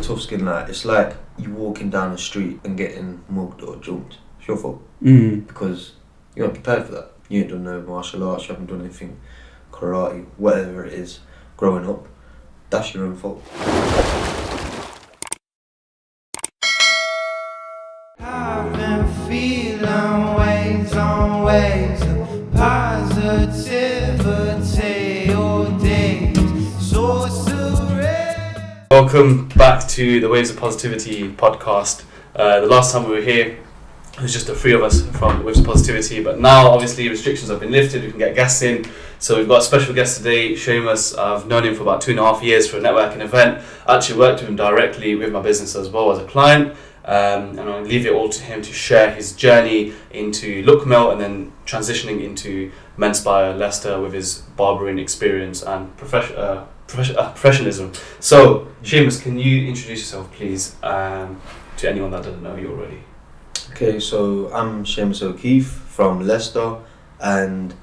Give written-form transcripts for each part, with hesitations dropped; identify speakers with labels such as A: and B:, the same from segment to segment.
A: tough skin. Like, it's like you walking down the street and getting mugged or jumped. It's your fault. Because you're not prepared for that. You ain't done no martial arts, you haven't done anything, karate, whatever it is, growing up. That's your own fault.
B: I've been feeling ways on ways of positivity all day. So surreal.
C: Welcome back to the Waves of Positivity podcast. The last time we were here, it was just the three of us from Waves of Positivity, but now obviously restrictions have been lifted, we can get guests in. So we've got a special guest today, Seamus. I've known him for about 2.5 years for a networking event. I actually worked with him directly with my business as well as a client. And I'll leave it all to him to share his journey into Look Mill and then transitioning into Menspire Leicester with his barbering experience and professionalism. So, Seamus, can you introduce yourself, please, to anyone that doesn't know you already?
A: Okay, so I'm Seamus O'Keeffe from Leicester, and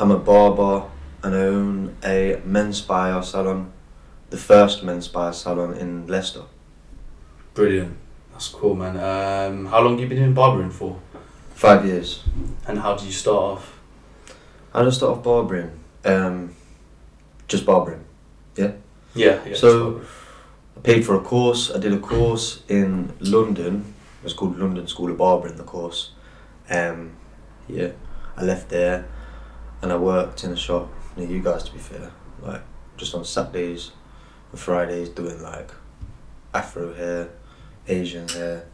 A: I'm a barber, and I own a Menspire salon, the first Menspire salon in Leicester.
C: Brilliant. That's cool, man. How long have you been doing barbering for?
A: 5 years.
C: And how did you start off?
A: How did I start off barbering? Just barbering, yeah?
C: Yeah.
A: So, I paid for a course. I did a course in London. It was called London School of Barbering, the course. I left there and I worked in a shop near you guys, to be fair. Like, just on Saturdays and Fridays doing like Afro hair, Asian hair.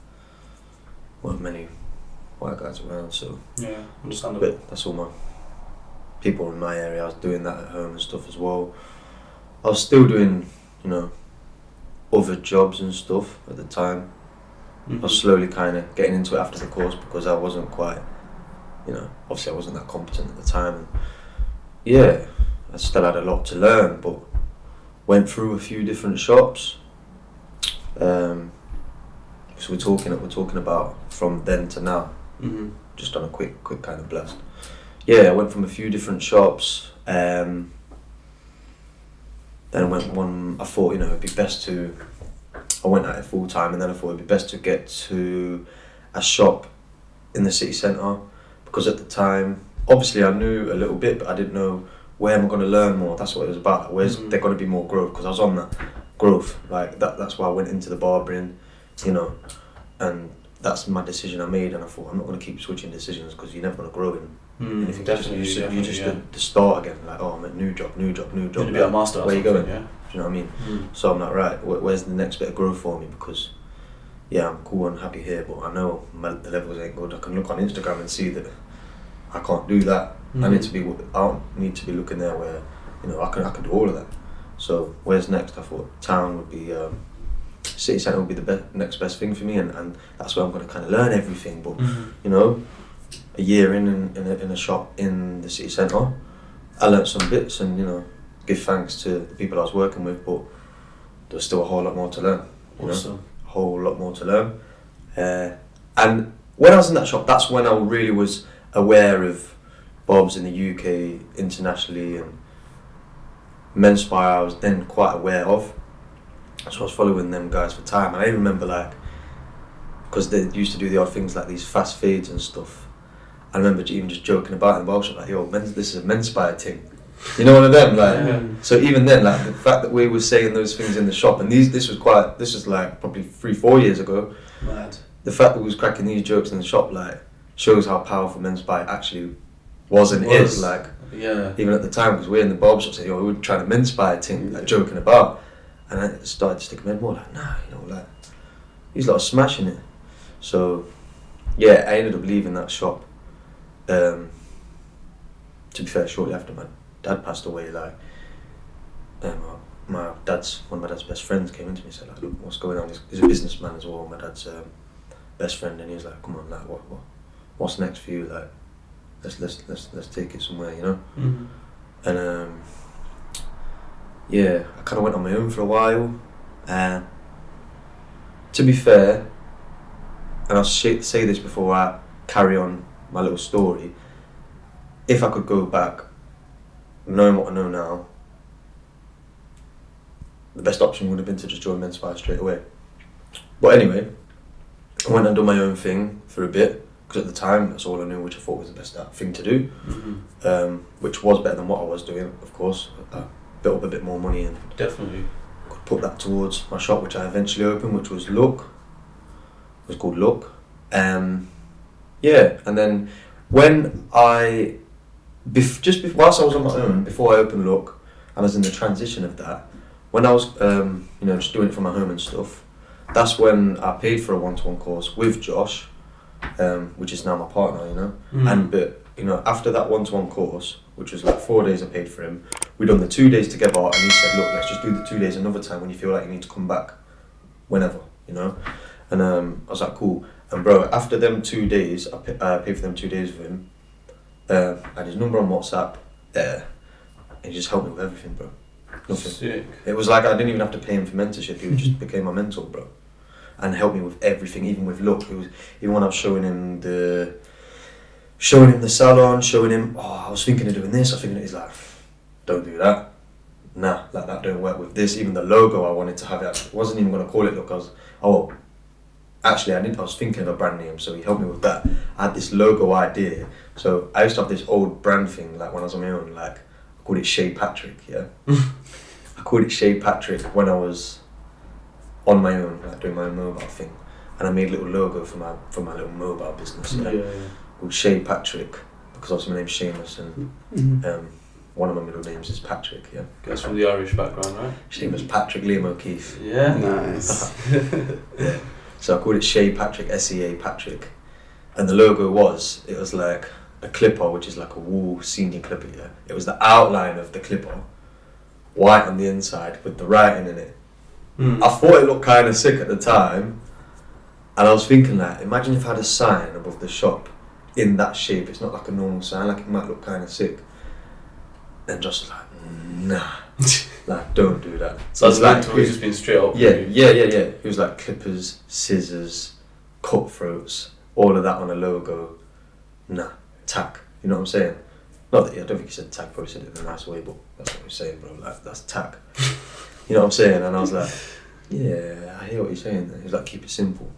A: Weren't many white guys around, so
C: yeah, understandable.
A: but that's all my people in my area. I was doing that at home and stuff as well. I was still doing, other jobs and stuff at the time. I was slowly kind of getting into it after the course because I wasn't quite, obviously I wasn't that competent at the time. And yeah, I still had a lot to learn, but went through a few different shops. So we're talking about from then to now. Just on a quick kind of blast. Yeah, I went from a few different shops. Then I went one. I thought it'd be best to. I went at it full time, and then I thought it'd be best to get to a shop in the city centre, because at the time, obviously I knew a little bit, but I didn't know where am I going to learn more. That's what it was about. Where's there going to be more growth? Because I was on that growth. Like that's why I went into the barbering, and that's my decision I made. And I thought I'm not going to keep switching decisions because you're never going to grow in anything.
C: Definitely,
A: you just the start again. Like, I'm at new job.
C: You're going to be a master.
A: Where you going?
C: Yeah.
A: Do you know what I mean? So I'm like, right, where's the next bit of growth for me? Because yeah, I'm cool and happy here, but I know the levels ain't good. I can look on Instagram and see that I can't do that. I need to be looking there where I can do all of that. So where's next? I thought town would be city centre would be the next best thing for me, and that's where I'm going to kind of learn everything. But a year in a shop in the city centre, I learnt some bits, and give thanks to the people I was working with, but there's still a whole lot more to learn.
C: Awesome.
A: A whole lot more to learn. And when I was in that shop, that's when I really was aware of barbs in the UK, internationally, and Menspire I was then quite aware of. So I was following them guys for time, and I remember because they used to do the odd things like these fast fades and stuff. I remember even just joking about in the barbershop, like, yo, this is a Menspire thing. One of them, So even then, the fact that we were saying those things in the shop, and this was probably 3-4 years ago.
C: Mad.
A: The fact that we was cracking these jokes in the shop, shows how powerful Menspire actually was and is. Even at the time, because we're in the barbershop saying, we were trying to Menspire thing, joking about, and I started to stick my head more these lot are smashing it. So yeah, I ended up leaving that shop. To be fair, shortly after my dad passed away, one of my dad's best friends came into me and said, look, what's going on? He's a businessman as well, my dad's best friend, and he was like, come on, what's next for you? Let's take it somewhere, And I kind of went on my own for a while. To be fair, and I'll say this before I carry on my little story, if I could go back, knowing what I know now, the best option would have been to just join Menspire straight away. But anyway, I went and done my own thing for a bit, because at the time that's all I knew, which I thought was the best thing to do, which was better than what I was doing, of course. I built up a bit more money and
C: definitely
A: could put that towards my shop, which I eventually opened, which was Look. It was called Look. Yeah, and then when whilst I was on my own, before I opened Look, and I was in the transition of that, when I was just doing it from my home and stuff, that's when I paid for a one-to-one course with Josh, which is now my partner, but after that one-to-one course, which was like 4 days I paid for him, we done the 2 days together, and he said, look, let's just do the 2 days another time when you feel like you need to come back, whenever, and I was like, cool. And bro, after them 2 days, I paid for them 2 days with him. I had his number on WhatsApp, and he just helped me with everything, bro. Nothing.
C: Sick.
A: It was like I didn't even have to pay him for mentorship. He just became my mentor, bro, and helped me with everything, even with Look. Even when I was showing him the salon, I was thinking of doing this. He's like, don't do that. Nah, like that don't work with this. Even the logo I wanted to have it. I wasn't even gonna call it Look. I was thinking of a brand name, so he helped me with that. I had this logo idea. So I used to have this old brand thing, like when I was on my own, like I called it Shea Patrick, yeah. I called it Shea Patrick when I was on my own, like doing my own mobile thing, and I made a little logo for my little mobile business, called Shea Patrick, because obviously my name's Seamus, and one of my middle names is Patrick, yeah.
C: That's from the Irish background, right?
A: Seamus Patrick Liam O'Keeffe.
C: Yeah, nice.
A: Yeah. So I called it Shea Patrick, SEA Patrick, and the logo was like a clipper, which is like a wool senior clipper, yeah. It was the outline of the clipper, white on the inside with the writing in it. I thought it looked kind of sick at the time, and I was thinking like, imagine if I had a sign above the shop in that shape. It's not like a normal sign, like it might look kind of sick. And Josh was like, nah, like don't do that.
C: So it's like he's just been straight up.
A: Yeah. It was like clippers, scissors, cutthroats, all of that on a logo. Nah, tack. You know what I'm saying? Not that I don't think he said tack. Probably said it in a nice way, but that's what he was saying, bro. Like that's tack. You know what I'm saying? And I was like, yeah, I hear what you're saying. He was like, keep it simple.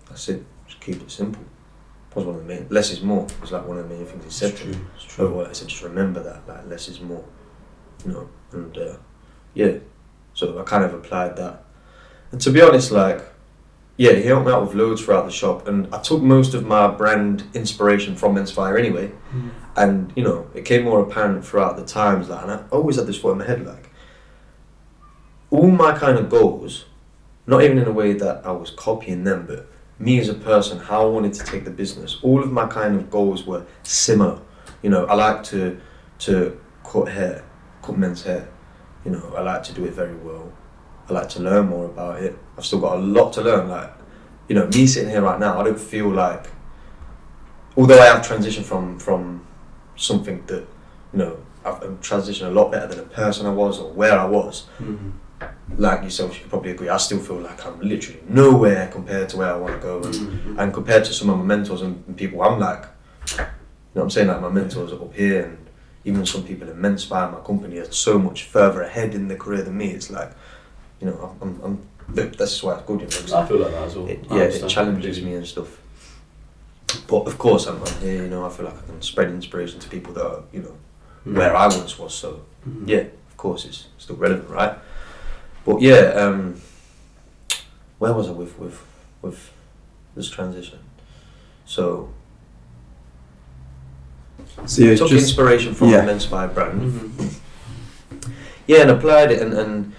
A: That's it. Just keep it simple. That was one of the main. Less is more. It was like one of the main things he said to me.
C: It's true.
A: I said, just remember that. Like less is more. And yeah. So I kind of applied that. And to be honest, like, yeah, he helped me out with loads throughout the shop, and I took most of my brand inspiration from Men's Fire anyway. And it came more apparent throughout the times. Like, and I always had this thought in my head, like, all my kind of goals, not even in a way that I was copying them, but me as a person, how I wanted to take the business, all of my kind of goals were similar. I like to cut men's hair. I like to do it very well. I like to learn more about it. I've still got a lot to learn. Like, me sitting here right now, I don't feel like, although I have transitioned from something that, I've transitioned a lot better than the person I was or where I was. Like yourself, you could probably agree, I still feel like I'm literally nowhere compared to where I want to go, and compared to some of my mentors and people, I'm like, what I'm saying, like my mentors are up here, and even some people in Men's Fire, my company, are so much further ahead in their career than me. It's like, that's just why it's good.
C: I feel like that as well.
A: It challenges me and stuff. But of course, I'm here. I feel like I can spread inspiration to people that are, where I once was. So yeah, of course, it's still relevant, right? But yeah, where was I with this transition? So I took inspiration from the Men's Fire brand. Yeah, and applied it, and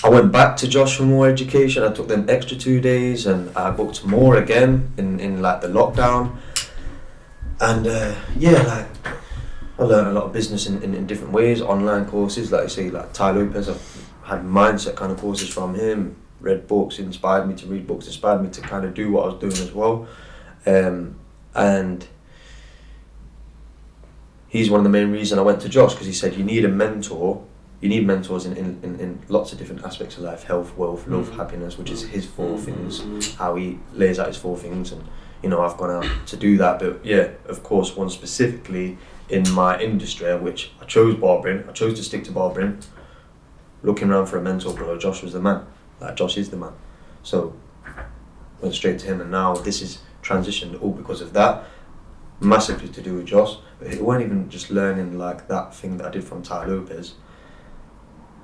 A: I went back to Josh for more education. I took them extra 2 days, and I booked more again in like the lockdown. And like I learned a lot of business in different ways, online courses, like I say, like Ty Lopez. I've had mindset kind of courses from him, read books, inspired me to read books, inspired me to kind of do what I was doing as well. And he's one of the main reasons I went to Josh, because he said you need a mentor. You need mentors in lots of different aspects of life: health, wealth, love, happiness, which is his 4 things, how he lays out his 4 things. And I've gone out to do that, but yeah, of course, one specifically in my industry, which I chose barbering. I chose to stick to barbering. Looking around for a mentor, bro, Josh was the man. Like, Josh is the man. So went straight to him, and now this is transitioned all because of that. Massively to do with Josh, but it weren't even just learning like that thing that I did from Ty Lopez.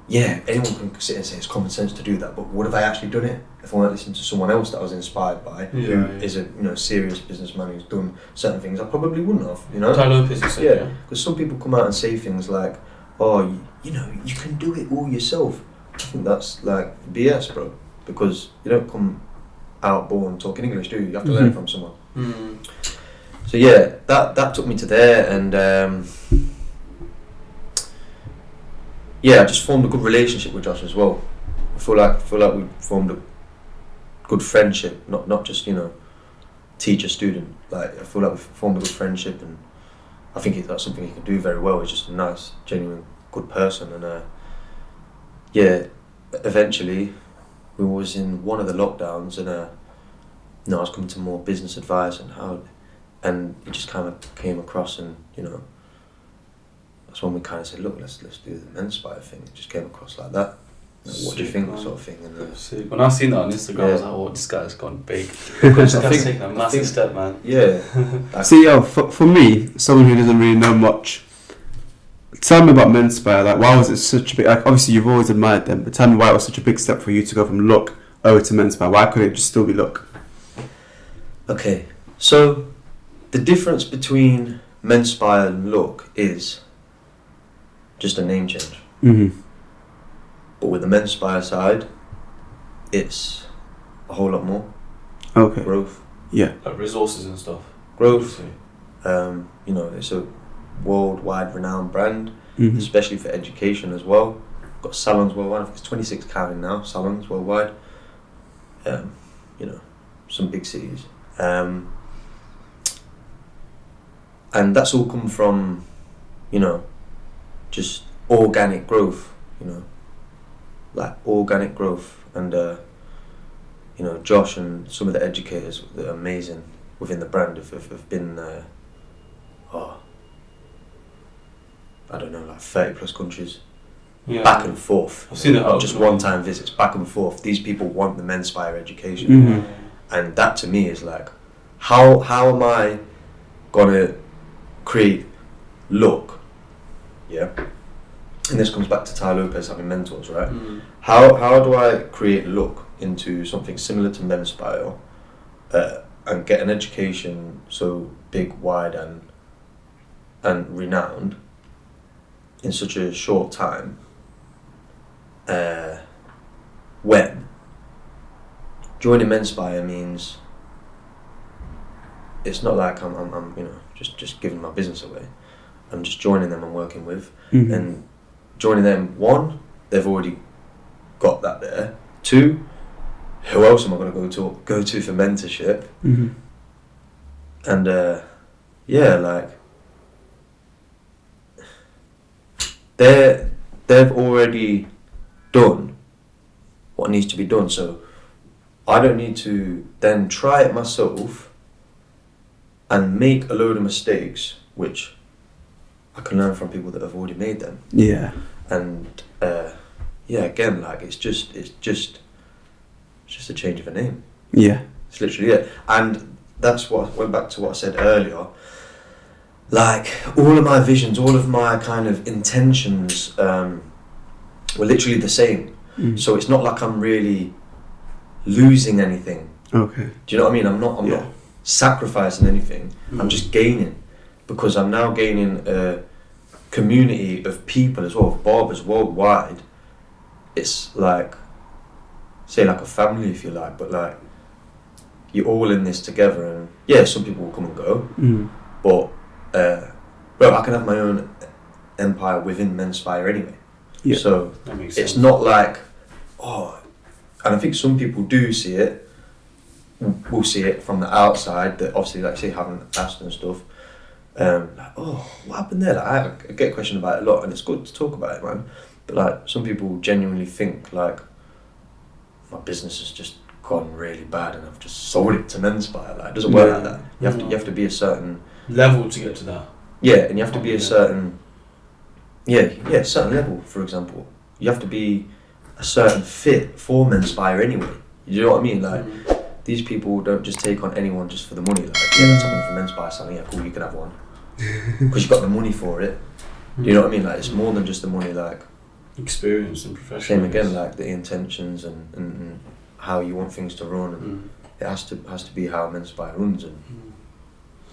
A: Yeah, anyone can sit and say it's common sense to do that, but would have I actually done it if I weren't listening to someone else that I was inspired by, who is a serious businessman who's done certain things? I probably wouldn't have,
C: Ty Lopez, you said,
A: yeah, because some people come out and say things like, "Oh, you can do it all yourself." I think that's like BS, bro, because you don't come out born talking English, do you? You have to learn it from someone. So yeah, that took me to there, and I just formed a good relationship with Josh as well. I feel like we formed a good friendship, not just teacher student. Like I feel like we formed a good friendship, and I think that's something he can do very well. He's just a nice, genuine, good person, and eventually we was in one of the lockdowns, and I was coming to more business advice and it just kind of came across, and that's when we kind of said, look, let's do the Menspire thing. It just came across like that. What do you think, sort of thing? And
C: when I seen that on Instagram, I was like, oh, this guy's gone big. This guy's taking a massive step, man.
A: Yeah.
D: See, for me, someone who doesn't really know much, tell me about Menspire. Like, why was it such a big? Like, obviously, you've always admired them, but tell me why it was such a big step for you to go from Look over to Menspire. Why couldn't it just still be Look?
A: Okay, so the difference between Menspire and Look is just a name change. But with the Menspire side, it's a whole lot more.
D: Okay.
A: Growth.
D: Yeah.
C: Like resources and stuff.
A: Growth. It's a worldwide renowned brand, especially for education as well. Got salons worldwide. I think it's 26 counting now. Salons worldwide. Some big cities. And that's all come from, just organic growth, like organic growth. And, Josh and some of the educators that are amazing within the brand have been, I don't know, like 30 plus countries, back and forth.
C: I've seen it.
A: Not just one-time visits, back and forth. These people want the Menspire education. And that to me is like, how am I gonna create Look? Yeah. And this comes back to Ty Lopez having mentors, right? How do I create Look into something similar to Menspire, and get an education so big, wide, and renowned in such a short time? When joining Menspire means it's not like I'm just giving my business away. I'm just joining them and working with, and joining them. One, they've already got that there. Two, who else am I going to go to for mentorship? And they've already done what needs to be done, so I don't need to then try it myself and make a load of mistakes, which I can learn from people that have already made them.
D: Yeah.
A: And again, like it's just a change of a name.
D: Yeah.
A: It's literally it. And that's what went back to what I said earlier. Like all of my visions, all of my kind of intentions were literally the same. So it's not like I'm really losing anything.
D: Okay.
A: Do you know what I mean? I'm not sacrificing anything. I'm just gaining, because I'm now gaining a community of people as well, of barbers worldwide. It's like, say like a family if you like, but like you're all in this together, and yeah, some people will come and go, but I can have my own empire within Menspire anyway. Yeah. So it's not like, and I think some people do see it, will see it from the outside, that obviously like say haven't asked and stuff, like, what happened there? Like, I get questioned about it a lot, and it's good to talk about it, man, but like some people genuinely think like my business has just gone really bad and I've just sold it to Menspire. Like it doesn't work like that. You have to be a certain
C: level to get to that.
A: Yeah, and you have to be a certain certain level. For example, you have to be a certain fit for Menspire anyway. You know what I mean? Like these people don't just take on anyone just for the money. Like, yeah, that's someone from men's bar selling. Yeah, cool, you can have one because you've got the money for it. Do you know what I mean? Like, it's more than just the money. Like,
C: experience and professional.
A: Same again, like the intentions and how you want things to run, and it has to be how men's bar runs. And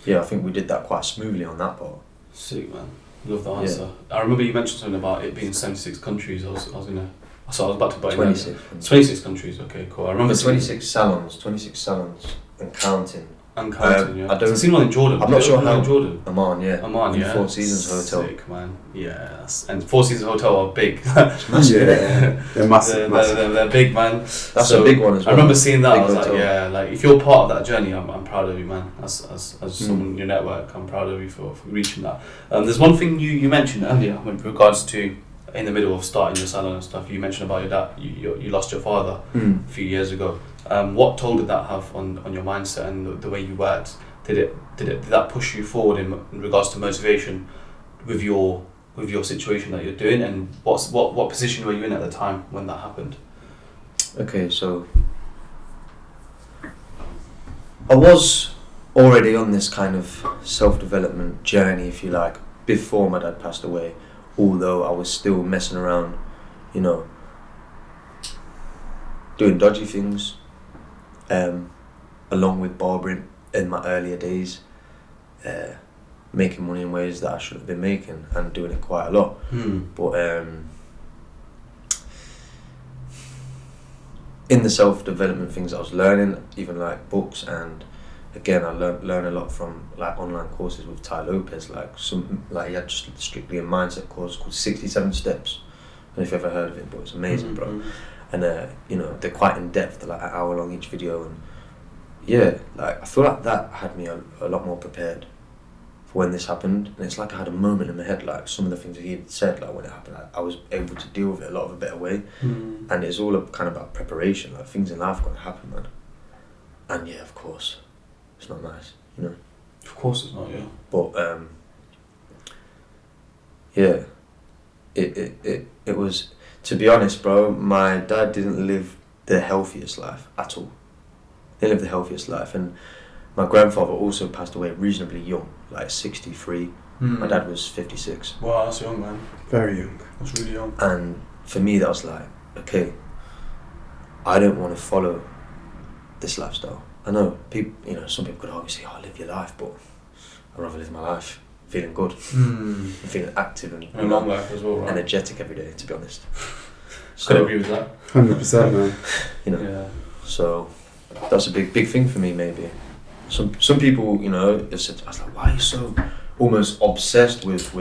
A: yeah, I think we did that quite smoothly on that part.
C: Sick, man. Love the answer. I remember you mentioned something about it being 76 countries. I was about to buy 26 countries. Okay, cool. I remember
A: 26 salons and counting.
C: Yeah.
A: I don't.
C: I've seen one in Jordan.
A: I'm not sure how.
C: In Jordan.
A: Oman, yeah.
C: Oman, yeah.
A: Four Seasons Hotel.
C: Sick, man. Yeah, and Four Seasons Hotel are big.
D: Yeah, they're massive.
C: They're big, man.
A: That's a big one as well.
C: I remember seeing that.
A: Big
C: I was
A: hotel.
C: like, yeah, like if you're part of that journey, I'm proud of you, man. As someone in your network, I'm proud of you for reaching that. There's one thing you mentioned earlier with regards to in the middle of starting your salon and stuff. You mentioned about your dad. You lost your father a few years ago. What toll did that have on your mindset and the way you worked? Did that push you forward in regards to motivation with your situation that you're doing, and what position were you in at the time when that happened?
A: Okay, so I was already on this kind of self-development journey, if you like, before my dad passed away, although I was still messing around, you know, doing dodgy things, along with barbering in my earlier days, making money in ways that I shouldn't have been making and doing it quite a lot. But in the self-development things I was learning, even like books, and again I learn a lot from like online courses with Ty Lopez, he had just strictly a mindset course called 67 Steps. I don't know if you've ever heard of it, but it's amazing, bro. And you know, they're quite in depth, they're like an hour long each video, and yeah, like I feel like that had me a lot more prepared for when this happened. And it's like I had a moment in my head, like some of the things that he had said, like when it happened, I was able to deal with it a lot of a better way. And it's all kind of about preparation, like things in life are gonna happen, man. And yeah, of course, it's not nice, you know.
C: Of course it's not, yeah.
A: But yeah, it was, to be honest, bro, my dad didn't live the healthiest life at all. He lived the healthiest life, and my grandfather also passed away reasonably young, like 63. My dad was 56.
C: Wow, that's young, man.
D: Very young.
C: That's really young.
A: And for me, that was like, okay, I don't want to follow this lifestyle. I know people, you know, some people could argue, say, "Oh, live your life," but I'd rather live my life feeling good, feeling active and
C: a long life as well, right?
A: Energetic every day, to be honest.
C: So, could agree with that.
D: 100%, man.
A: You know,
C: yeah.
A: So that's a big thing for me. Maybe some people, you know, have said, I was like, why are you so almost obsessed with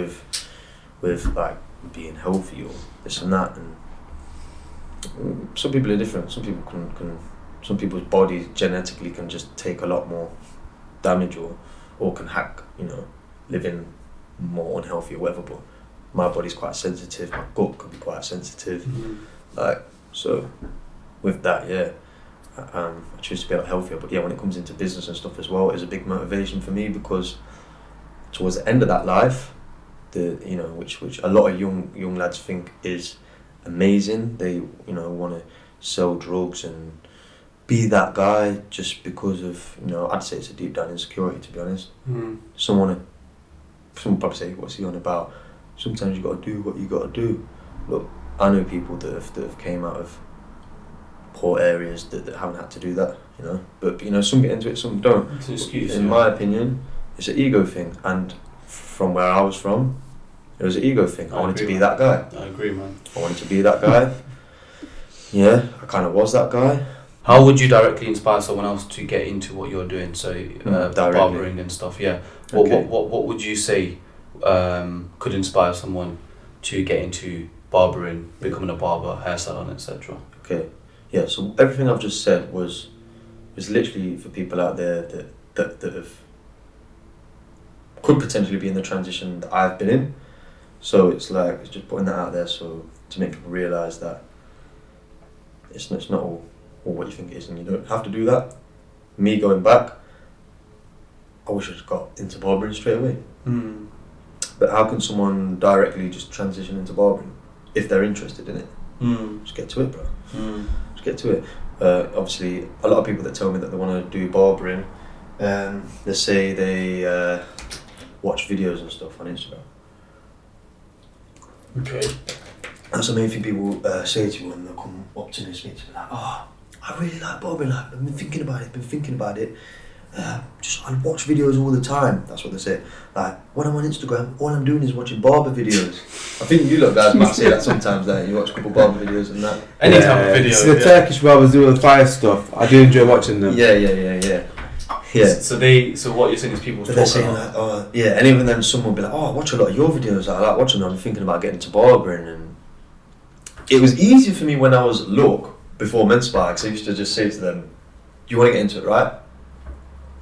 A: like being healthy or this and that? And some people are different. Some people can some people's bodies genetically can just take a lot more damage or can hack, you know, living more unhealthy or whatever. But my body's quite sensitive. My gut can be quite sensitive. Like, so with that, yeah. I choose to be out healthier, but yeah, when it comes into business and stuff as well, it's a big motivation for me, because towards the end of that life, which a lot of young lads think is amazing, they, you know, want to sell drugs and be that guy just because of, you know, I'd say it's a deep down insecurity, to be honest. Someone probably say, what's he on about? Sometimes you got to do what you got to do. Look, I know people that have came out of poor areas that haven't had to do that, you know. But you know, some get into it, some don't.
C: It's an excuse.
A: In my opinion, it's an ego thing, and from where I was from, it was an ego thing. I wanted to be that guy.
C: I agree, man.
A: I wanted to be that guy. Yeah, I kind of was that guy.
C: How would you directly inspire someone else to get into what you're doing? So barbering and stuff. Yeah. What would you say could inspire someone to get into barbering, becoming a barber, hair salon, etc.?
A: Okay. Yeah, so everything I've just said was literally for people out there that could potentially be in the transition that I've been in. So it's just putting that out there, so to make people realise that it's not all what you think it is, and you don't have to do that. Me going back, I wish I just got into barbering straight away. But how can someone directly just transition into barbering if they're interested in it? Just get to it, bro. Just get to it. Obviously, a lot of people that tell me that they want to do barbering, they say they watch videos and stuff on Instagram.
C: Okay.
A: That's the main thing people say to you when they come up to me and speak to me, like, oh, I really like barbering, like, I've been thinking about it, I watch videos all the time. That's what they say. Like, when I'm on Instagram, all I'm doing is watching barber videos. I think you lot guys might say that sometimes, that you watch a couple barber videos and that.
C: Any type of video.
D: The Turkish barbers do all the fire stuff. I do enjoy watching them.
A: Yeah.
C: So what you're saying is people
A: They're saying like, oh yeah, and even then someone will be like, oh, I watch a lot of your videos, I like watching them, I'm thinking about getting into barbering. And it was easier for me when I was before Men's Spy, because I used to just say to them, you want to get into it, right?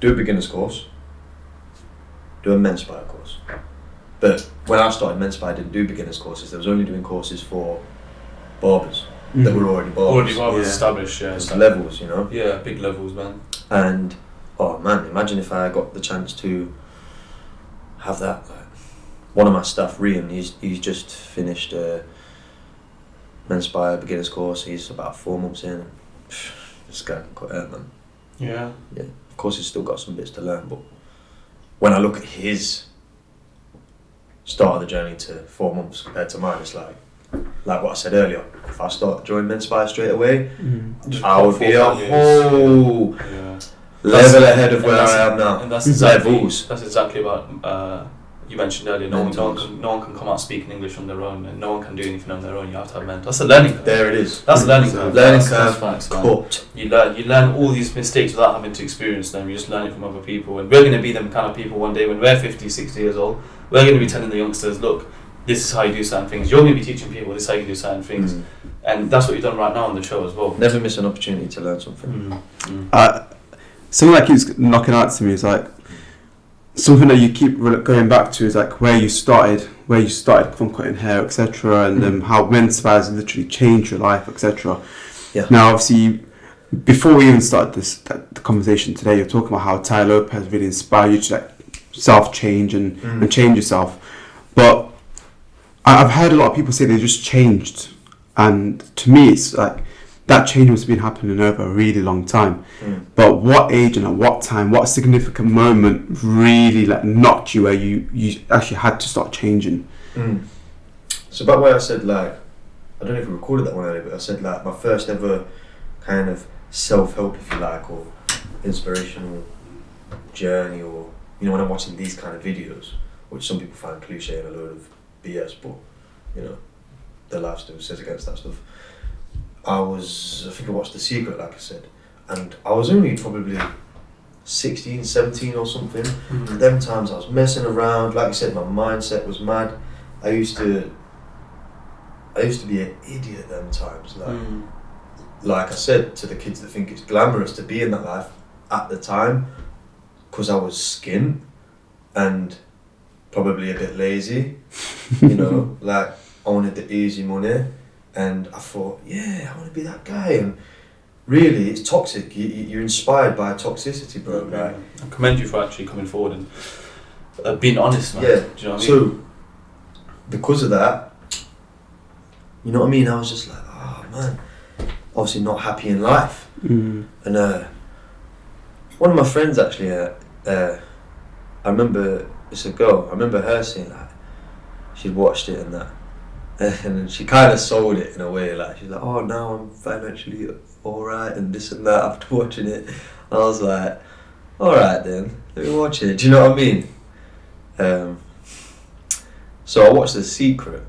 A: Do a beginner's course, do a Men's Spy course. But when I started Men's Spy, I didn't do beginner's courses, I was only doing courses for barbers that were already barbers.
C: Established, yeah.
A: Levels, you know?
C: Yeah, big levels, man.
A: And oh man, imagine if I got the chance to have that. Like, one of my staff, Rian, he's just finished Men's Spy beginner's course. He's about 4 months in. This guy can cut hair, man.
C: Yeah.
A: Of course, he's still got some bits to learn, but when I look at his start of the journey to 4 months compared to mine, it's like what I said earlier. If I join Men's Spy straight away, I would be a whole level ahead of where I am now.
C: And that's exactly about. You mentioned earlier, no one can come out speaking English on their own, and no one can do anything on their own. You have to have mentors. That's a learning curve.
A: There it is.
C: That's a learning curve.
A: That's
C: facts,
A: cut.
C: You learn all these mistakes without having to experience them. You just learn it from other people, and we're going to be them kind of people one day when we're 50, 60 years old. We're going to be telling the youngsters, look, this is how you do certain things. You're going to be teaching people this is how you do certain things, and that's what you've done right now on the show as well.
A: Never miss an opportunity to learn something.
D: Something that keeps knocking out to me is like something that you keep going back to is like where you started from cutting hair, etc., and how Men's Spy has literally changed your life, etc.
A: Yeah.
D: Now, obviously, before we even started the conversation today, you're talking about how Ty Lopez really inspired you to like self-change and change yourself. But I've heard a lot of people say they just changed, and to me, it's like that change has been happening over a really long time. But what age and at what time, what significant moment really like knocked you where you actually had to start changing?
A: So back where I said, like, I don't know if we recorded that one earlier, but I said like my first ever kind of self-help, if you like, or inspirational journey, or you know, when I'm watching these kind of videos, which some people find cliche and a load of BS, but you know, their life still says against that stuff. I think I watched The Secret, like I said, and I was only probably 16, 17 or something. At them times I was messing around, like I said, my mindset was mad. I used to be an idiot at them times, like I said, to the kids that think it's glamorous to be in that life at the time, because I was skint and probably a bit lazy, you know, like I wanted the easy money. And I thought, yeah, I want to be that guy. And really, it's toxic. You're inspired by toxicity, bro. Right?
C: I commend you for actually coming forward and being honest, man.
A: Yeah.
C: Do you know what I mean?
A: So, because of that, you know what I mean? I was just like, oh man, obviously not happy in life. And one of my friends actually, I remember, it's a girl, I remember her saying like, she'd watched it and that. And she kind of sold it in a way, like she's like, oh, now I'm financially alright and this and that after watching it. And I was like, alright then, let me watch it. Do you know what I mean? So I watched The Secret,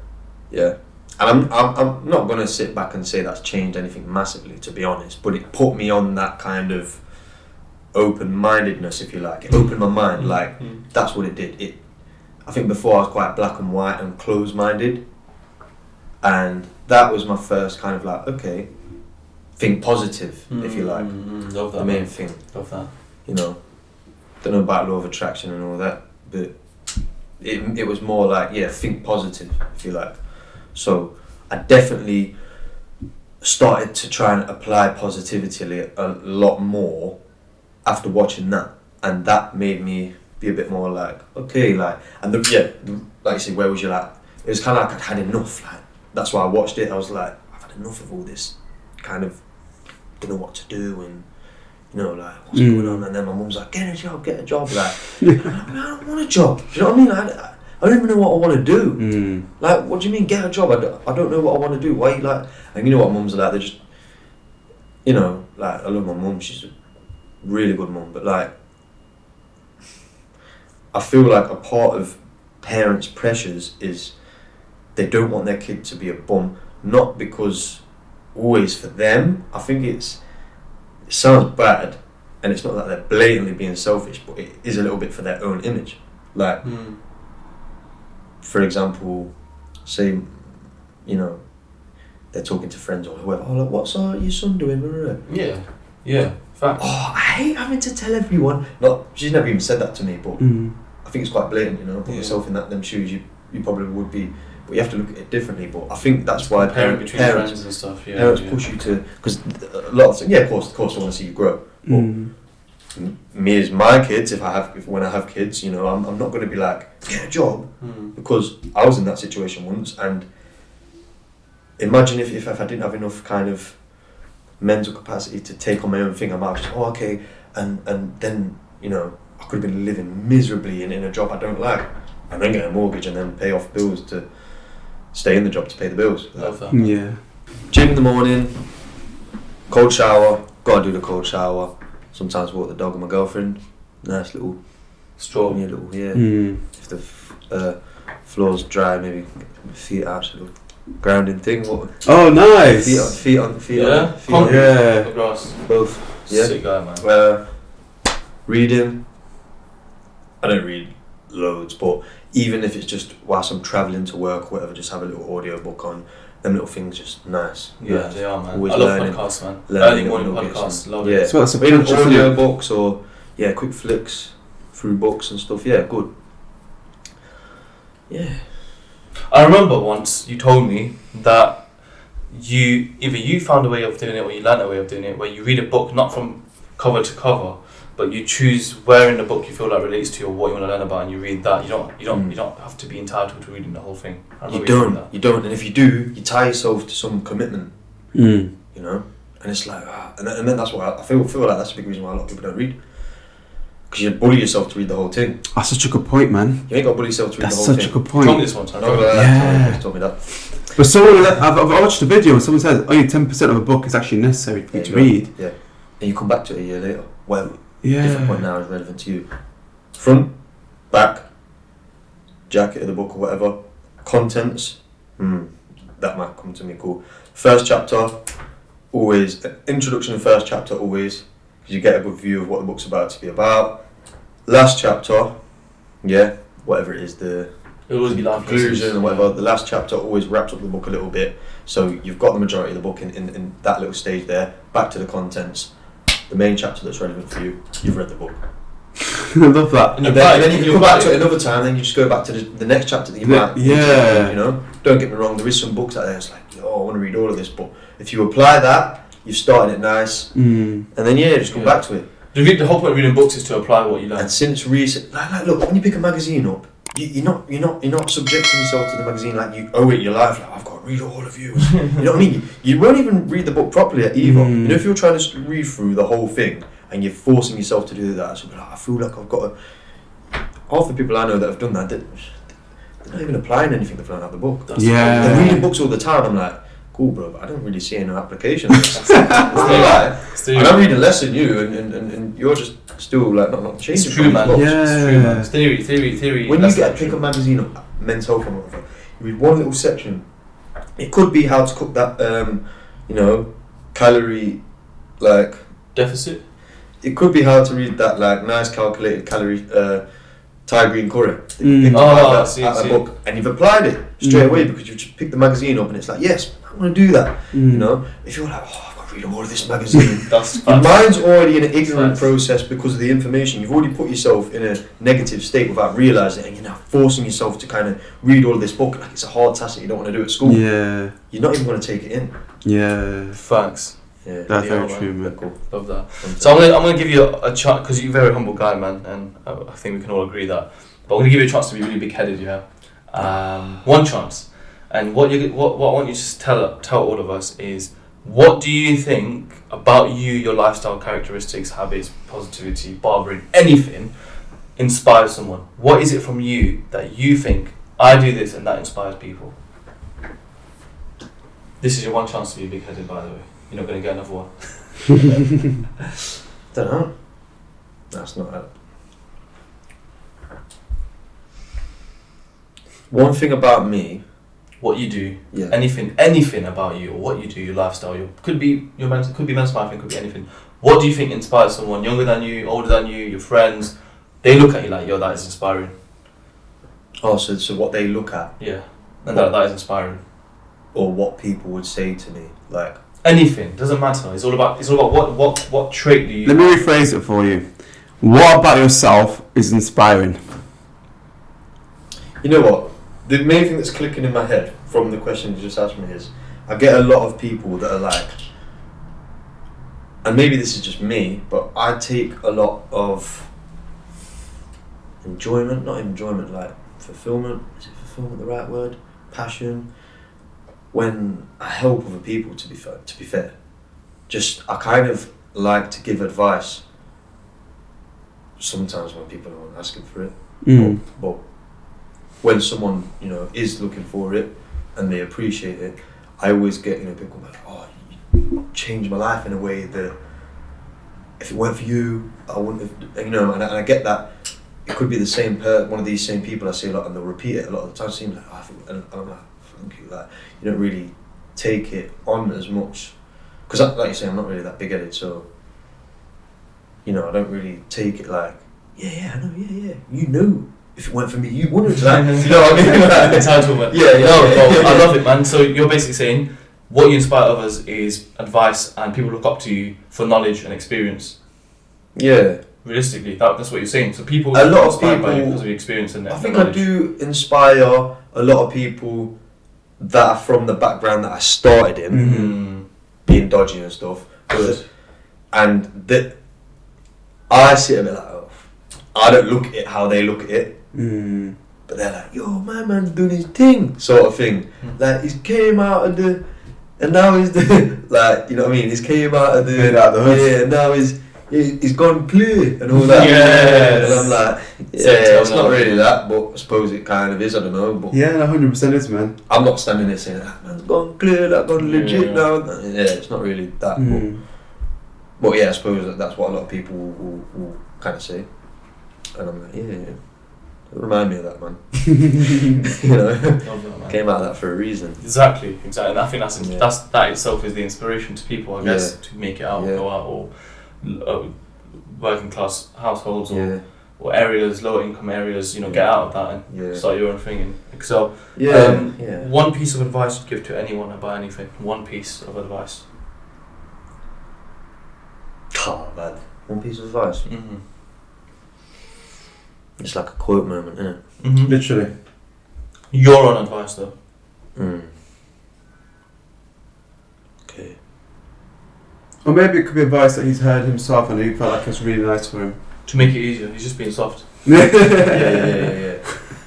A: yeah, and I'm not gonna sit back and say that's changed anything massively, to be honest. But it put me on that kind of open-mindedness, if you like. It opened my mind, like that's what it did. I think before I was quite black and white and closed-minded. And that was my first kind of like, okay, think positive, if you like.
C: Love that.
A: The main thing.
C: Love that.
A: You know, don't know about law of attraction and all that, but it was more like, yeah, think positive, if you like. So I definitely started to try and apply positivity a lot more after watching that, and that made me be a bit more like, okay, like, and like you say, where was you like? It was kind of like I'd had enough, like. That's why I watched it. I was like, I've had enough of all this kind of don't know what to do, and you know, like, what's going on? And then my mum's like, get a job. Like, I'm like, I don't want a job. Do you know what I mean? I don't even know what I want to do. Like, what do you mean, get a job? I don't know what I want to do. Why you like? And you know what mums are like? They're just, you know, like, I love my mum. She's a really good mum, but like, I feel like a part of parents' pressures is they don't want their kid to be a bum, not because always for them. I think it sounds bad, and it's not that they're blatantly being selfish, but it is a little bit for their own image. Like, for example, say, you know, they're talking to friends or whoever, oh, like, what's your son doing?
C: Yeah, fact.
A: Oh, I hate having to tell everyone. Not, she's never even said that to me, but I think it's quite blatant, you know. Put yourself in them shoes, you probably would be, but you have to look at it differently. But I think that's why parents
C: friends and stuff.
A: Parents push you to, because a lot of things. Yeah, of course, I want to see you grow. But me as my kids, when I have kids, you know, I'm not going to be like, get a job, because I was in that situation once, and imagine if I didn't have enough kind of mental capacity to take on my own thing, I might have just, okay, and then, you know, I could have been living miserably in a job I don't like, and then get a mortgage and then pay off bills to stay in the job to pay the bills.
D: Yeah.
A: Gym in the morning, cold shower, gotta do the cold shower. Sometimes walk the dog with my girlfriend. Nice little
C: stroll.
A: If the floor's dry, maybe get my feet out, a little grounding thing.
D: Oh, nice.
A: Feet on.
C: The grass.
A: Both. Yeah.
C: Sick guy, man.
A: Reading. I don't read loads, but even if it's just whilst I'm travelling to work or whatever, just have a little audio book on. Them little things just nice.
C: Yeah, they are, man.
A: Always
C: I love
A: learning,
C: podcasts, man.
A: Early
C: morning podcasts, love
A: it.
C: it.
D: So that's
A: even audio books or quick flicks through books and stuff. Yeah, good. Yeah.
C: I remember once you told me that you found a way of doing it or you learned a way of doing it where you read a book not from cover to cover, but you choose where in the book you feel that relates to you or what you want to learn about, and you read that. You don't have to be entitled to reading the whole thing.
A: You don't, and if you do, you tie yourself to some commitment. You know, and it's like, and then that's why I feel like that's a big reason why a lot of people don't read, because you bully yourself to read the whole thing.
D: That's such a good point, man.
A: You ain't got to bully yourself to read the whole
D: thing.
A: That's
D: such a good point.
C: You told me this one time.
A: Told me that.
D: But I've watched a video and someone says only 10% of a book is actually necessary for you to read.
A: Yeah, and you come back to it a year later. Well,
D: yeah.
A: Different point now is relevant to you. Front, back, jacket of the book or whatever, contents, that might come to me cool. First chapter, always, introduction and first chapter always, because you get a good view of what the book's about to be about. Last chapter, whatever it is,
C: it'll always be life
A: conclusion or whatever, the last chapter always wraps up the book a little bit, so you've got the majority of the book in that little stage there. Back to the contents. The main chapter that's relevant for you, you've read the book.
D: I love that.
A: And then you can come back to it another time, then you just go back to the next chapter that you might.
D: Yeah.
A: You know, don't get me wrong, there is some books out there, it's like, I want to read all of this, but if you apply that, you've started it nice, and then just come back to it.
C: The whole point of reading books is to apply what you learn.
A: And since recent, like look, when you pick a magazine up, you're not subjecting yourself to the magazine like you owe it your life. Like, I've got to read all of you. You know what I mean? You won't even read the book properly either. You know, if you're trying to read through the whole thing and you're forcing yourself to do that, so I feel like I've got to. Half the people I know that have done that, they're not even applying anything they've learned out of the book. They're reading books all the time. I'm like, cool, bro, but I don't really see any application. And I'm reading less than you, and you're just still like not changing.
C: It's true, man.
A: Books.
C: Yeah. It's true, man. It's theory.
A: When you pick a magazine up, Men's Health or whatever, you read one little section. It could be how to cook that, calorie, like
C: deficit.
A: It could be how to read that like nice calculated calorie Thai green curry. Book, and you've applied it straight away because you've just picked the magazine up and it's like, yes, I'm going to do that. You know, if you're like, I've got to read all of this magazine, your mind's already in an ignorant process because of the information. You've already put yourself in a negative state without realising it, and you're now forcing yourself to kind of read all of this book like it's a hard task that you don't want to do at school.
D: Yeah.
A: You're not even going to take it in.
D: Yeah.
C: Thanks.
A: Yeah,
D: that's very true, man.
A: Cool.
C: Love that. So I'm gonna give you a chance because you're a very humble guy, man, and I think we can all agree that. But I'm gonna give you a chance to be really big-headed, one chance. And what I want you to tell all of us is What do you think about you, your lifestyle characteristics, habits, positivity, barbering, anything inspires someone? What is it from you that you think, I do this and that inspires people? This is your one chance to be big-headed, by the way. You're not going to get another one.
A: Don't know. That's not it. One thing about me.
C: What you do,
A: yeah.
C: anything about you, or what you do, your lifestyle, could be men's life, could be anything. What do you think inspires someone younger than you, older than you, your friends? They look at you like, yo, that is inspiring.
A: Oh, so what they look at?
C: Yeah, and that is inspiring.
A: Or what people would say to me, like
C: anything doesn't matter. It's all about what trait do you.
D: Let me rephrase it for you. What about yourself is inspiring?
A: You know what? The main thing that's clicking in my head from the question you just asked me is, I get a lot of people that are like, and maybe this is just me, but I take a lot of enjoyment, not enjoyment, like fulfillment. Is it fulfillment the right word? Passion. When I help other people, to be fair, just I kind of like to give advice. Sometimes when people aren't asking for it, but when someone is looking for it and they appreciate it, I always get people like, oh, you changed my life in a way that if it weren't for you, I wouldn't have, and I get that. It could be the same one of these same people I see a lot, and they'll repeat it a lot of the time. Seems like, and I'm like, thank you. Like, you don't really take it on as much, because like you say, I'm not really that big-headed, so I don't really take it like, I know, if it weren't for me, you wouldn't. Like, you know what I mean? Like,
C: entitlement. I love it, man. So you're basically saying what you inspire others is advice, and people look up to you for knowledge and experience.
A: Yeah.
C: Realistically, that's what you're saying. So people
A: a lot of
C: inspired
A: people
C: by you because of your experience and
A: I think
C: knowledge.
A: I do inspire a lot of people that are from the background that I started in, being dodgy and stuff.
C: Good.
A: And that I sit a bit like, oh, I don't look at it how they look at it, but they're like, yo, my man's doing his thing, sort of thing. Like, he's came out of the, and now he's the, like, you know what I mean? He's came out of the, and now he's gone clear and all that.
C: Yes.
A: And I'm like, it's not really that, but I suppose it kind of is, I don't know. But
D: 100% is, man.
A: I'm not standing there saying, that man's gone clear, that gone legit now. Yeah, it's not really that. But yeah, I suppose that's what a lot of people will kind of say. And I'm like, yeah. Remind me of that, man. Came out of that for a reason.
C: Exactly. And I think that itself is the inspiration to people, I guess, to make it out, go out, or working class households or areas, lower income areas, get out of that and start your own thing and excel. One piece of advice you'd give to anyone about anything. One piece of advice.
A: Oh man, one piece of advice. It's like a quote moment, isn't it?
D: Literally.
C: Your own advice, though.
A: Okay.
D: Or maybe it could be advice that he's heard himself and he felt like it's really nice for him.
C: To make it easier, he's just being soft.
A: Yeah.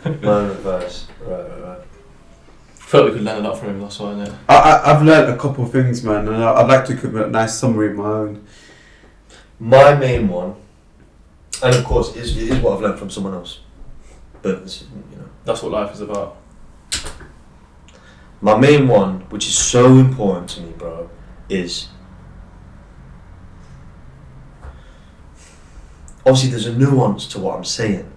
A: My own advice. Right.
C: I felt we could learn a lot from him, that's why, isn't it?
D: I've learned a couple of things, man, and I'd like to give a nice summary of my own.
A: My main one, and of course, is what I've learned from someone else. But
C: that's what life is about.
A: My main one, which is so important to me, bro, is obviously there's a nuance to what I'm saying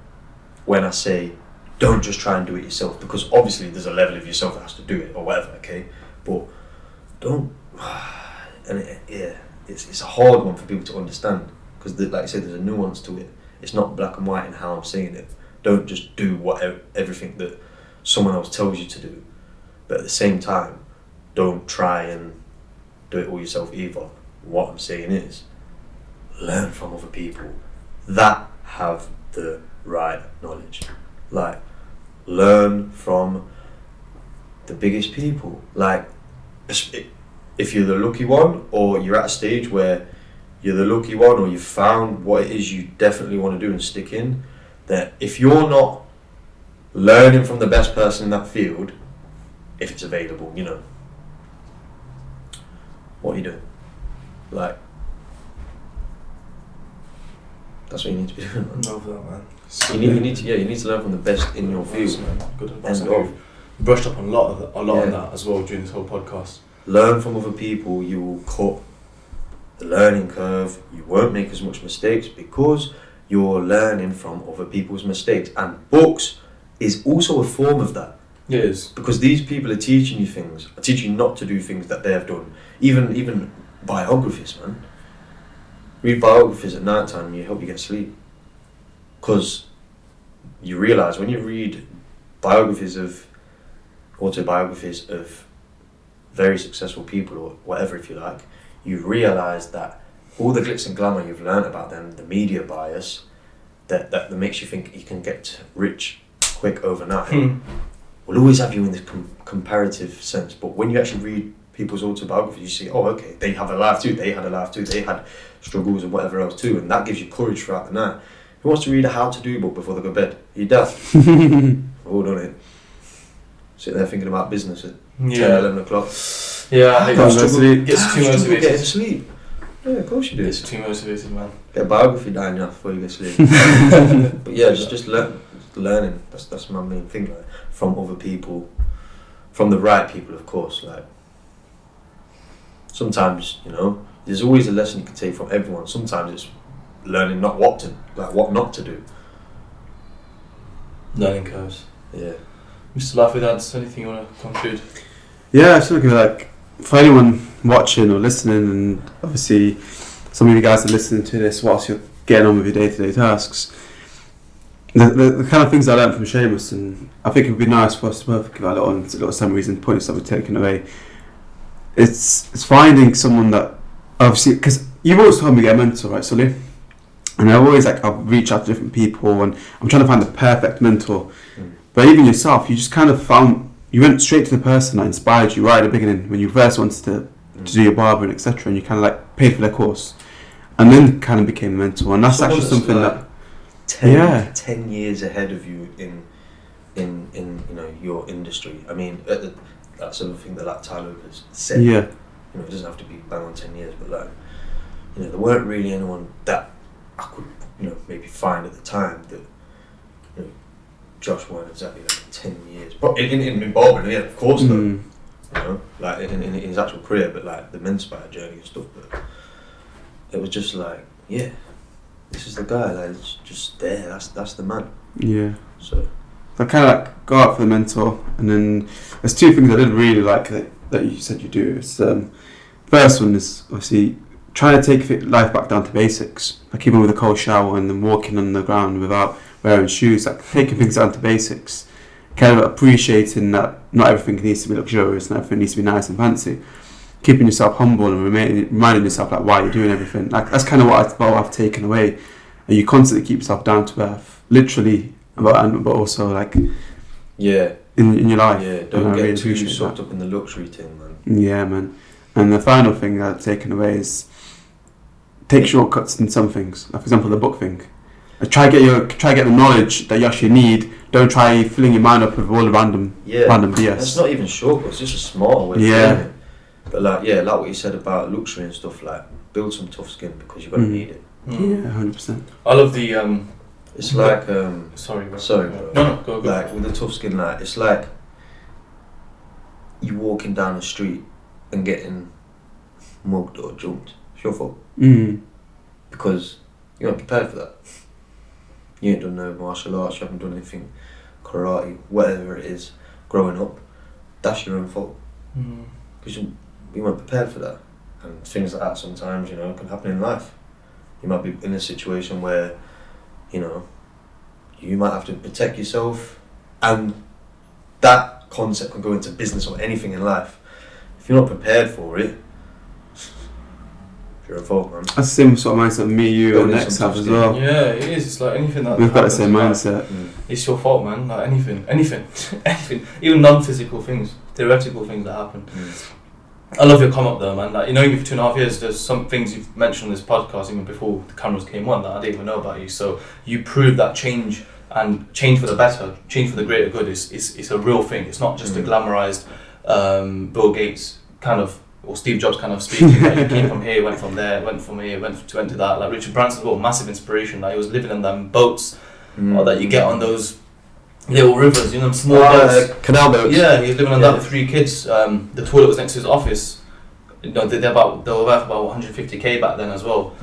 A: when I say don't just try and do it yourself, because obviously there's a level of yourself that has to do it or whatever, okay? But don't, and it's a hard one for people to understand, because like I said, there's a nuance to it. It's not black and white in how I'm saying it. Don't just do everything that someone else tells you to do, but at the same time, don't try and do it all yourself either. What I'm saying is, learn from other people that have the right knowledge. Like, learn from the biggest people. Like, if you're the lucky one, or you're at a stage where you're the lucky one, or you've found what it is you definitely want to do and stick in, that if you're not learning from the best person in that field, if it's available, what are you doing? Like, that's what you need to be doing, man.
C: Love that, man.
A: You need to learn from the best in your field.
C: Good advice. You've brushed up on a lot on that as well during this whole podcast.
A: Learn from other people. You will cut the learning curve. You won't make as much mistakes because you're learning from other people's mistakes. And books is also a form of that.
C: It is.
A: Because these people are teaching you things, are teaching you not to do things that they have done. Even biographies, man. Read biographies at night time and you help you get sleep. Because you realise when you read autobiographies of very successful people or whatever, if you like, you realise that all the glitz and glamour you've learnt about them, the media bias that makes you think you can get rich quick overnight, will always have you in this comparative sense. But when you actually read people's autobiographies, you see, oh, okay, they have a life too, they had a life too, they had struggles and whatever else too, and that gives you courage throughout the night. Who wants to read a how-to-do book before they go to bed? You're daft. We've all done it. Sit there thinking about business at 10, 11 o'clock.
C: Yeah, I
A: gets
C: too motivated.
A: Get to sleep. Yeah, of course you do.
C: Gets too motivated, man.
A: Get a biography down now before you go to sleep. But yeah, just learning. That's my main thing. Like, from other people, from the right people, of course. Like, sometimes, there's always a lesson you can take from everyone. Sometimes it's learning what not to do.
C: Learning curves.
A: Yeah.
C: Mr. Laffy, anything you want to conclude?
D: Yeah, I just looking like for anyone watching or listening, and obviously some of you guys are listening to this whilst you're getting on with your day-to-day tasks. The kind of things I learned from Seamus, and I think it would be nice for us to both give our little summaries and points that we're taking away. It's finding someone that obviously, because you've always told me to get a mentor, right, Sully? And I've always I'll reach out to different people, and I'm trying to find the perfect mentor. But even yourself, you just kind of you went straight to the person that inspired you right at the beginning when you first wanted to do your barber and etc. And you kind of paid for their course, and then kind of became a mentor. And that's actually something that
A: 10 years ahead of you in your industry. I mean, that's something that Tyler has said.
D: Yeah.
A: It doesn't have to be bang on 10 years, but there weren't really anyone that I could maybe find at the time that Josh weren't exactly 10 years, but in barbering, yeah, of course, though. In his actual career, but the Menspire journey and stuff. But it was just this is the guy. It's just there. That's the man.
D: Yeah.
A: So
D: I kind of go out for the mentor, and then there's two things I didn't really like that you said you do. It's first one is obviously trying to take life back down to basics, like even with a cold shower and then walking on the ground without wearing shoes, taking things down to basics, kind of appreciating that not everything needs to be luxurious, not everything needs to be nice and fancy, keeping yourself humble and reminding yourself why you're doing everything. That's kind of what I've taken away, and you constantly keep yourself down to earth, literally, but also in your life.
A: Yeah, don't get too sucked up in the luxury thing, man.
D: Yeah, man. And the final thing that I've taken away is take shortcuts in some things. Like for example, the book thing. Try to get the knowledge that you actually need. Don't try filling your mind up with all the random BS.
A: It's not even shortcuts. It's just a smarter way of doing it. But like what you said about luxury and stuff, build some tough skin because you're gonna need it.
D: Yeah, 100%.
C: I love the
A: It's like
C: Sorry, bro.
A: No,
C: go.
A: With the tough skin, it's like you walking down the street and getting mugged or jumped. It's your fault. Because you weren't prepared for that. You ain't done no martial arts, you haven't done anything, karate, whatever it is, growing up. That's your own fault. Because you weren't prepared for that. And things like that sometimes, can happen in life. You might be in a situation where, you might have to protect yourself, and that concept can go into business or anything in life. If you're not prepared for it, it's your own fault, man.
D: That's the same sort of mindset me, you, and Next have as well.
C: Yeah, it is. It's like anything that
D: we've got the same mindset.
C: It's your fault, man. Like anything, even non-physical things, theoretical things that happen. I love your comment though, man. Knowing you for 2.5 years, there's some things you've mentioned on this podcast even before the cameras came on that I didn't even know about you. So you proved that change for the better, change for the greater good is a real thing. It's not just a glamorized Bill Gates kind of or Steve Jobs kind of speaking. Like, he came from here, went from there, went from here, went to that. Like Richard Branson, well, massive inspiration. Like he was living in them boats, or that you get on those little rivers, you know, small boats,
A: canal boats.
C: Yeah, he was living on that with 3 kids. The toilet was next to his office. You know, they were worth about 150k back then as well.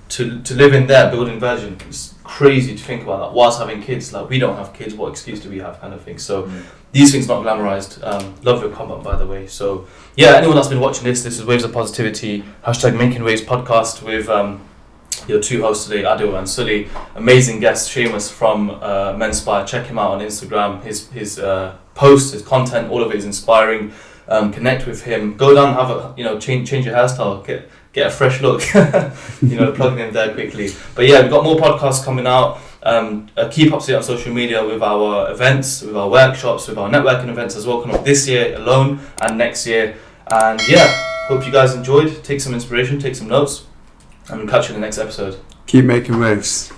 C: To live in there, building Virgin, it's crazy to think about that. Whilst having kids, like we don't have kids, what excuse do we have, kind of thing. So these things not glamorized. Love your comment, by the way. So yeah, anyone that's been watching this is Waves of Positivity #Making Waves podcast with your 2 hosts today, Aadil and Sully. Amazing guest, Seamus from Menspire. Check him out on Instagram. His posts, his content, all of it is inspiring. Connect with him. Go down, have a change your hairstyle. Get a fresh look. Plugging in there quickly. But yeah, we've got more podcasts coming out. Keep up to date on social media with our events, with our workshops, with our networking events as well, coming up this year alone and next year. And yeah, hope you guys enjoyed. Take some inspiration, take some notes, and we'll catch you in the next episode.
D: Keep making waves.